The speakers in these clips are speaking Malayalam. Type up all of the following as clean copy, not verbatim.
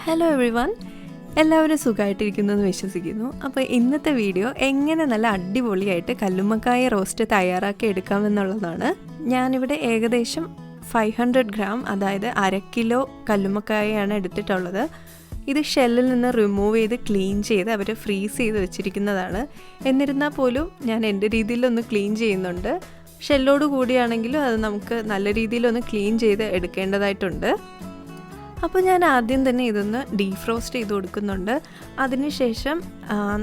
ഹലോ എവ്രിവൺ, എല്ലാവരും സുഖമായിട്ടിരിക്കുന്നെന്ന് വിശ്വസിക്കുന്നു. അപ്പോൾ ഇന്നത്തെ വീഡിയോ എങ്ങനെ നല്ല അടിപൊളിയായിട്ട് കല്ലുമ്മക്കായ റോസ്റ്റ് തയ്യാറാക്കി എടുക്കാമെന്നുള്ളതാണ്. ഞാനിവിടെ ഏകദേശം 500 ഗ്രാം, അതായത് 1/2 കിലോ കല്ലുമ്മക്കായയാണ് എടുത്തിട്ടുള്ളത്. ഇത് ഷെല്ലിൽ നിന്ന് റിമൂവ് ചെയ്ത് ക്ലീൻ ചെയ്ത് അവർ ഫ്രീസ് ചെയ്ത് വെച്ചിരിക്കുന്നതാണ്. എന്നിരുന്നാൽ പോലും ഞാൻ എൻ്റെ രീതിയിലൊന്ന് ക്ലീൻ ചെയ്യുന്നുണ്ട്. ഷെല്ലോട് കൂടിയാണെങ്കിലും അത് നമുക്ക് നല്ല രീതിയിലൊന്ന് ക്ലീൻ ചെയ്ത് എടുക്കേണ്ടതായിട്ടുണ്ട്. അപ്പോൾ ഞാൻ ആദ്യം തന്നെ ഇതൊന്ന് ഡീഫ്രോസ്റ്റ് ചെയ്ത് കൊടുക്കുന്നുണ്ട്. അതിനുശേഷം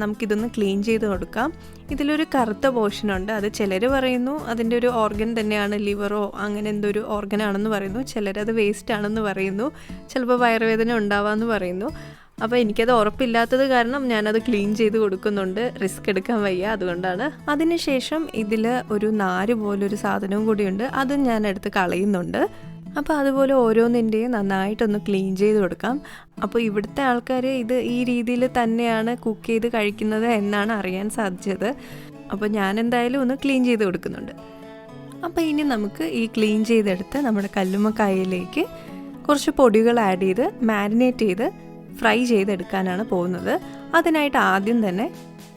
നമുക്കിതൊന്ന് ക്ലീൻ ചെയ്ത് കൊടുക്കാം. ഇതിലൊരു കറുത്ത പോർഷനുണ്ട്. അത് ചിലർ പറയുന്നു അതിൻ്റെ ഒരു ഓർഗൻ തന്നെയാണ്, ലിവറോ അങ്ങനെ എന്തോ ഒരു ഓർഗനാണെന്ന് പറയുന്നു. ചിലരത് വേസ്റ്റ് ആണെന്ന് പറയുന്നു. ചിലപ്പോൾ വയറുവേദന ഉണ്ടാവാമെന്ന് പറയുന്നു. അപ്പോൾ എനിക്കത് ഉറപ്പില്ലാത്തത് കാരണം ഞാനത് ക്ലീൻ ചെയ്ത് കൊടുക്കുന്നുണ്ട്. റിസ്ക് എടുക്കാൻ വയ്യ, അതുകൊണ്ടാണ്. അതിനുശേഷം ഇതിൽ ഒരു നാര് പോലൊരു സാധനവും കൂടിയുണ്ട്. അതും ഞാൻ എടുത്ത് കളയുന്നുണ്ട്. അപ്പോൾ അതുപോലെ ഓരോന്നിൻ്റെയും നന്നായിട്ടൊന്ന് ക്ലീൻ ചെയ്ത് കൊടുക്കാം. അപ്പോൾ ഇവിടുത്തെ ആൾക്കാർ ഇത് ഈ രീതിയിൽ തന്നെയാണ് കുക്ക് ചെയ്ത് കഴിക്കുന്നത് എന്നാണ് അറിയാൻ സാധിച്ചത്. അപ്പോൾ ഞാൻ എന്തായാലും ഒന്ന് ക്ലീൻ ചെയ്ത് കൊടുക്കുന്നുണ്ട്. അപ്പോൾ ഇനി നമുക്ക് ഈ ക്ലീൻ ചെയ്തെടുത്ത് നമ്മുടെ കല്ലുമ്മക്കായയിലേക്ക് കുറച്ച് പൊടികൾ ആഡ് ചെയ്ത് മാരിനേറ്റ് ചെയ്ത് ഫ്രൈ ചെയ്തെടുക്കാനാണ് പോകുന്നത്. അതിനായിട്ട് ആദ്യം തന്നെ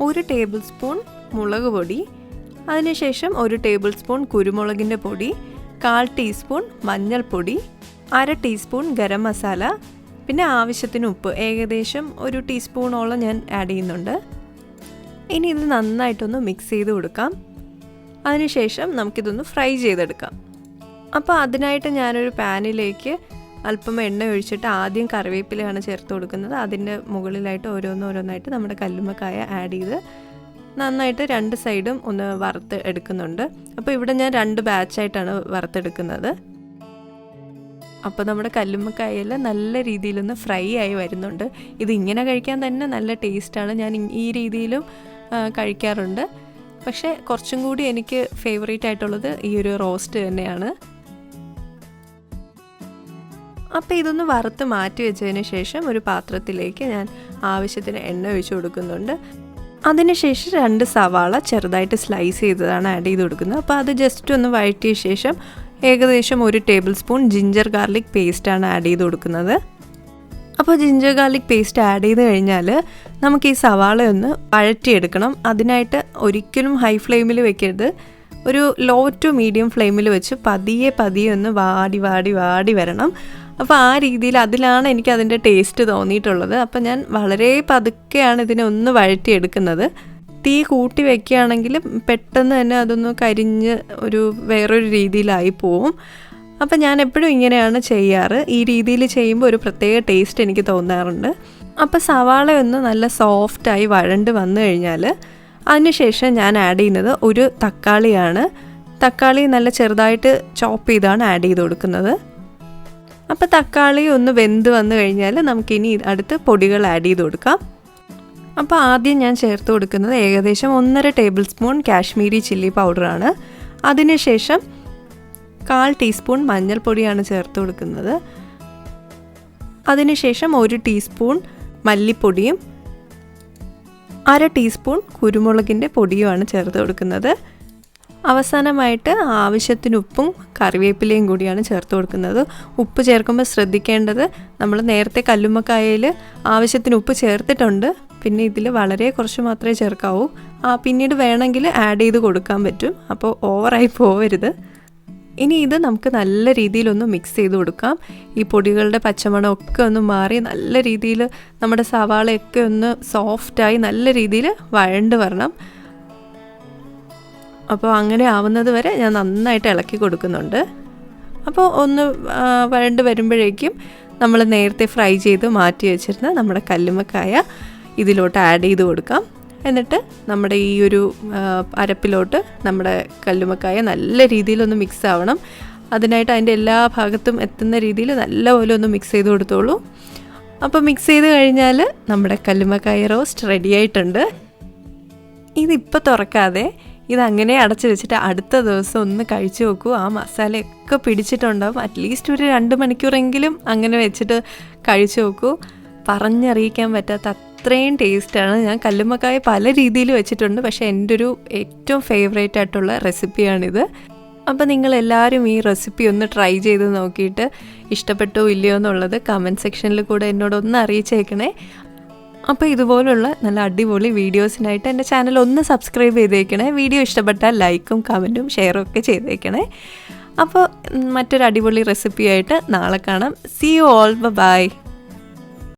1 ടേബിൾ സ്പൂൺ മുളക് പൊടി, അതിനുശേഷം 1 ടേബിൾ സ്പൂൺ കുരുമുളകിൻ്റെ പൊടി, 1/4 ടീസ്പൂൺ മഞ്ഞൾപ്പൊടി, 1/2 ടീസ്പൂൺ ഗരം മസാല, പിന്നെ ആവശ്യത്തിന് ഉപ്പ്, ഏകദേശം 1 ടീസ്പൂണോളം ഞാൻ ആഡ് ചെയ്യുന്നുണ്ട്. ഇനി ഇത് നന്നായിട്ടൊന്ന് മിക്സ് ചെയ്ത് കൊടുക്കാം. അതിനുശേഷം നമുക്കിതൊന്ന് ഫ്രൈ ചെയ്തെടുക്കാം. അപ്പോൾ അതിനായിട്ട് ഞാനൊരു പാനിലേക്ക് അല്പം എണ്ണ ഒഴിച്ചിട്ട് ആദ്യം കറിവേപ്പിലയാണ് ചേർത്ത് കൊടുക്കുന്നത്. അതിൻ്റെ മുകളിലായിട്ട് ഓരോന്നായിട്ട് നമ്മുടെ കല്ലുമ്മക്കായ ആഡ് ചെയ്ത് നന്നായിട്ട് 2 സൈഡും ഒന്ന് വറുത്ത് എടുക്കുന്നുണ്ട്. അപ്പോൾ ഇവിടെ ഞാൻ 2 ബാച്ചായിട്ടാണ് വറുത്തെടുക്കുന്നത്. അപ്പോൾ നമ്മുടെ കല്ലുമ്മക്കായയിൽ നല്ല രീതിയിലൊന്ന് ഫ്രൈ ആയി വരുന്നുണ്ട്. ഇത് ഇങ്ങനെ കഴിക്കാൻ തന്നെ നല്ല ടേസ്റ്റാണ്. ഞാൻ ഈ രീതിയിലും കഴിക്കാറുണ്ട്. പക്ഷേ കുറച്ചും കൂടി എനിക്ക് ഫേവറേറ്റ് ആയിട്ടുള്ളത് ഈ ഒരു റോസ്റ്റ് തന്നെയാണ്. അപ്പോൾ ഇതൊന്ന് വറുത്ത് മാറ്റി വെച്ചതിന് ശേഷം ഒരു പാത്രത്തിലേക്ക് ഞാൻ ആവശ്യത്തിന് എണ്ണ ഒഴിച്ച് കൊടുക്കുന്നുണ്ട്. അതിനുശേഷം 2 സവാള ചെറുതായിട്ട് സ്ലൈസ് ചെയ്തതാണ് ആഡ് ചെയ്ത് കൊടുക്കുന്നത്. അപ്പോൾ അത് ജസ്റ്റ് ഒന്ന് വഴറ്റിയ ശേഷം ഏകദേശം 1 ടേബിൾ സ്പൂൺ ജിഞ്ചർ ഗാർലിക് പേസ്റ്റാണ് ആഡ് ചെയ്ത് കൊടുക്കുന്നത്. അപ്പോൾ ജിഞ്ചർ ഗാർലിക് പേസ്റ്റ് ആഡ് ചെയ്ത് കഴിഞ്ഞാൽ നമുക്ക് ഈ സവാള ഒന്ന് വഴറ്റിയെടുക്കണം. അതിനായിട്ട് ഒരിക്കലും ഹൈ ഫ്ലെയിമിൽ വെക്കരുത്. ഒരു ലോ ടു മീഡിയം ഫ്ലെയിമിൽ വെച്ച് പതിയെ ഒന്ന് വാടി വരണം. അപ്പോൾ ആ രീതിയിൽ അതിലാണ് എനിക്ക് അതിൻ്റെ ടേസ്റ്റ് തോന്നിയിട്ടുള്ളത്. അപ്പോൾ ഞാൻ വളരെ പതുക്കെയാണ് ഇതിനെ ഒന്ന് വഴറ്റിയെടുക്കുന്നത്. തീ കൂട്ടി വെക്കുകയാണെങ്കിൽ പെട്ടെന്ന് തന്നെ അതൊന്ന് കരിഞ്ഞ് വേറൊരു രീതിയിലായി പോവും. അപ്പോൾ ഞാൻ എപ്പോഴും ഇങ്ങനെയാണ് ചെയ്യാറ്. ഈ രീതിയിൽ ചെയ്യുമ്പോൾ ഒരു പ്രത്യേക ടേസ്റ്റ് എനിക്ക് തോന്നാറുണ്ട്. അപ്പോൾ സവാള ഒന്ന് നല്ല സോഫ്റ്റായി വഴണ്ട് വന്നു കഴിഞ്ഞാൽ അതിനുശേഷം ഞാൻ ആഡ് ചെയ്യുന്നത് 1 തക്കാളിയാണ്. തക്കാളി നല്ല ചെറുതായിട്ട് ചോപ്പ് ചെയ്താണ് ആഡ് ചെയ്ത് കൊടുക്കുന്നത്. അപ്പോൾ തക്കാളി ഒന്ന് വെന്ത് വന്നു കഴിഞ്ഞാൽ നമുക്കിനി അടുത്ത് പൊടികൾ ആഡ് ചെയ്ത് കൊടുക്കാം. അപ്പോൾ ആദ്യം ഞാൻ ചേർത്ത് കൊടുക്കുന്നത് ഏകദേശം 1.5 ടേബിൾ സ്പൂൺ കാശ്മീരി ചില്ലി പൗഡറാണ്. അതിനുശേഷം 1/4 ടീസ്പൂൺ മഞ്ഞൾപ്പൊടിയാണ് ചേർത്ത് കൊടുക്കുന്നത്. അതിനുശേഷം 1 ടീസ്പൂൺ മല്ലിപ്പൊടിയും 1/2 ടീസ്പൂൺ കുരുമുളകിൻ്റെ പൊടിയുമാണ് ചേർത്ത് കൊടുക്കുന്നത്. അവസാനമായിട്ട് ആവശ്യത്തിന് ഉപ്പും കറിവേപ്പിലയും കൂടിയാണ് ചേർത്ത് കൊടുക്കുന്നത്. ഉപ്പ് ചേർക്കുമ്പോൾ ശ്രദ്ധിക്കേണ്ടത്, നമ്മൾ നേരത്തെ കല്ലുമ്മക്കായയിൽ ആവശ്യത്തിന് ഉപ്പ് ചേർത്തിട്ടുണ്ട്. പിന്നെ ഇതിൽ വളരെ കുറച്ച് മാത്രമേ ചേർക്കാവൂ. പിന്നീട് വേണമെങ്കിൽ ആഡ് ചെയ്ത് കൊടുക്കാൻ പറ്റും. അപ്പോൾ ഓവറായി പോവരുത്. ഇനി ഇത് നമുക്ക് നല്ല രീതിയിലൊന്ന് മിക്സ് ചെയ്ത് കൊടുക്കാം. ഈ പൊടികളുടെ പച്ചമണമൊക്കെ ഒന്ന് മാറി നല്ല രീതിയിൽ നമ്മുടെ സവാളയൊക്കെ ഒന്ന് സോഫ്റ്റായി നല്ല രീതിയിൽ വഴണ്ട് വരണം. അപ്പോൾ അങ്ങനെ ആവുന്നത് വരെ ഞാൻ നന്നായിട്ട് ഇളക്കി കൊടുക്കുന്നുണ്ട്. അപ്പോൾ ഒന്ന് വഴണ്ട് വരുമ്പോഴേക്കും നമ്മൾ നേരത്തെ ഫ്രൈ ചെയ്ത് മാറ്റി വെച്ചിരുന്ന നമ്മുടെ കല്ലുമ്മക്കായ ഇതിലോട്ട് ആഡ് ചെയ്ത് കൊടുക്കാം. എന്നിട്ട് നമ്മുടെ ഈ ഒരു അരപ്പിലോട്ട് നമ്മുടെ കല്ലുമ്മക്കായ നല്ല രീതിയിലൊന്ന് മിക്സ് ആവണം. അതിനായിട്ട് അതിൻ്റെ എല്ലാ ഭാഗത്തും എത്തുന്ന രീതിയിൽ നല്ലപോലെ ഒന്ന് മിക്സ് ചെയ്ത് കൊടുത്തോളൂ. അപ്പോൾ മിക്സ് ചെയ്ത് കഴിഞ്ഞാൽ നമ്മുടെ കല്ലുമ്മക്കായ റോസ്റ്റ് റെഡി ആയിട്ടുണ്ട്. ഇതിപ്പോൾ തുറക്കാതെ ഇതങ്ങനെ അടച്ച് വെച്ചിട്ട് അടുത്ത ദിവസം ഒന്ന് കഴിച്ചു നോക്കൂ. ആ മസാലയൊക്കെ പിടിച്ചിട്ടുണ്ടാവും. അറ്റ്ലീസ്റ്റ് ഒരു 2 മണിക്കൂറെങ്കിലും അങ്ങനെ വെച്ചിട്ട് കഴിച്ചു നോക്കൂ. പറഞ്ഞറിയിക്കാൻ പറ്റാത്ത അത്രയും ടേസ്റ്റാണ്. ഞാൻ കല്ലുമ്മക്കായ പല രീതിയിൽ വെച്ചിട്ടുണ്ട്. പക്ഷേ എൻ്റെ ഒരു ഏറ്റവും ഫേവറേറ്റ് ആയിട്ടുള്ള റെസിപ്പിയാണിത്. അപ്പോൾ നിങ്ങളെല്ലാവരും ഈ റെസിപ്പി ഒന്ന് ട്രൈ ചെയ്ത് നോക്കിയിട്ട് ഇഷ്ടപ്പെട്ടോ ഇല്ലയോ എന്നുള്ളത് കമൻറ്റ് സെക്ഷനിൽ കൂടെ എന്നോടൊന്ന് അറിയിച്ചേക്കണേ. അപ്പോൾ ഇതുപോലുള്ള നല്ല അടിപൊളി വീഡിയോസിനായിട്ട് എൻ്റെ ചാനൽ ഒന്ന് സബ്സ്ക്രൈബ് ചെയ്തേക്കണേ. വീഡിയോ ഇഷ്ടപ്പെട്ടാൽ ലൈക്കും കമൻറ്റും ഷെയറും ഒക്കെ ചെയ്തേക്കണേ. അപ്പോൾ മറ്റൊരു അടിപൊളി റെസിപ്പിയായിട്ട് നാളെ കാണാം. See you all, by.